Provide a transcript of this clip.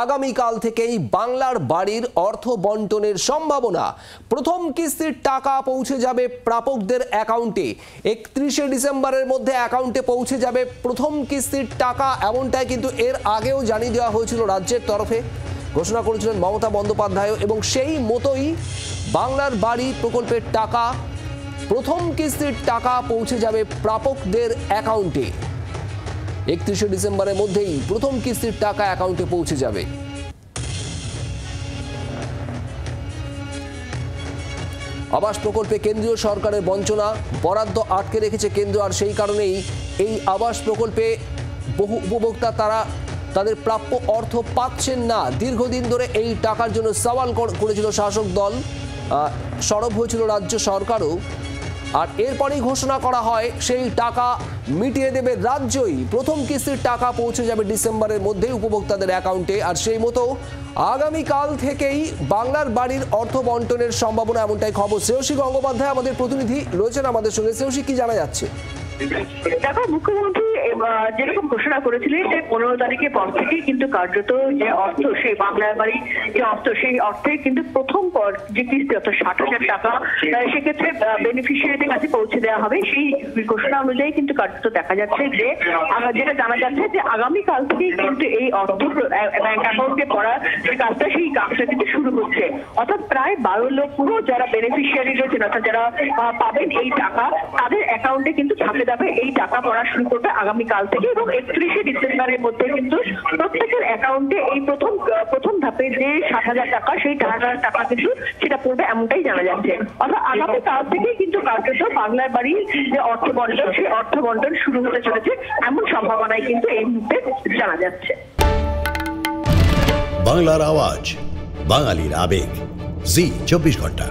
আগামীকাল থেকেই বাংলার বাড়ির অর্থ বন্টনের সম্ভাবনা। প্রথম কিস্তির টাকা পৌঁছে যাবে প্রাপকদের অ্যাকাউন্টে। 31শে ডিসেম্বরের মধ্যে অ্যাকাউন্টে পৌঁছে যাবে প্রথম কিস্তির টাকা, এমনটাই কিন্তু এর আগেও জানিয়ে দেওয়া হয়েছিল রাজ্যের তরফে। ঘোষণা করেছিলেন মমতা বন্দ্যোপাধ্যায় এবং সেই মতোই বাংলার বাড়ি প্রকল্পের টাকা, প্রথম কিস্তির টাকা পৌঁছে যাবে প্রাপকদের অ্যাকাউন্টে। 31শে ডিসেম্বরের মধ্যেই প্রথম কিস্তির টাকা অ্যাকাউন্টে পৌঁছে যাবে। আবাস প্রকল্পে কেন্দ্রীয় সরকারের বঞ্চনা, বরাদ্দ আটকে রেখেছে কেন্দ্র, আর সেই কারণেই এই আবাস প্রকল্পে বহু উপভোক্তা তারা তাদের প্রাপ্য অর্থ পাচ্ছেন না। দীর্ঘদিন ধরে এই টাকার জন্য সওয়াল করেছিল শাসক দল, সরব হয়েছিল রাজ্য সরকারও, আর এরপরেই ঘোষণা করা হয় সেই টাকা মিটিয়ে দেবে রাজ্যই। প্রথম কিস্তির টাকা পৌঁছে যাবে ডিসেম্বরের মধ্যেই উপভোক্তাদের অ্যাকাউন্টে, আর সেই মতো আগামীকাল থেকেই বাংলার বাড়ির অর্থ বন্টনের সম্ভাবনা, এমনটাই খবর। শ্রেয়সী গঙ্গোপাধ্যায় আমাদের প্রতিনিধি রয়েছেন আমাদের সঙ্গে। শ্রেয়সী, কি জানা যাচ্ছে? দেখো, মুখ্যমন্ত্রী যেরকম ঘোষণা করেছিলেন যে 15 তারিখের পর থেকে কিন্তু কার্যত যে অর্থ, সেই বাংলার বাড়ি যে অর্থ, সেই অর্থে কিন্তু প্রথম যে কিস্তি অর্থাৎ 60,000 টাকা সেক্ষেত্রে বেনিফিশিয়ারিদের কাছে পৌঁছে দেওয়া হবে। সেই ঘোষণা অনুযায়ী কিন্তু কার্যত দেখা যাচ্ছে যে যেটা জানা যাচ্ছে যে আগামীকাল থেকেই কিন্তু এই অর্থ ব্যাংক অ্যাকাউন্টে পড়া যে কাজটা, সেই কাজটা কিন্তু শুরু হচ্ছে। অর্থাৎ প্রায় 12 লক্ষ যারা বেনিফিশিয়ারি রয়েছেন, অর্থাৎ যারা পাবেন এই টাকা, তাদের অ্যাকাউন্টে কিন্তু ধাপে ধাপে এই টাকা পড়া শুরু করবে আগামীকাল থেকে, এবং 31শে ডিসেম্বরের মধ্যে কিন্তু প্রত্যেকের অ্যাকাউন্টে এই প্রথম ধাপে যে 60,000 টাকা, সেই 60,000 টাকা কিন্তু সেটা পড়বে, এমনটাই জানা যাচ্ছে। অর্থাৎ আগামীকাল থেকেই কিন্তু কার্যত বাংলার বাড়ির যে অর্থ বন্টন, সেই অর্থ বন্টন শুরু হতে চলেছে, এমন সম্ভাবনাই কিন্তু এই মুহূর্তে জানা যাচ্ছে। বাংলার আওয়াজ, বাঙালির আবেগ, জি 24 ঘন্টা।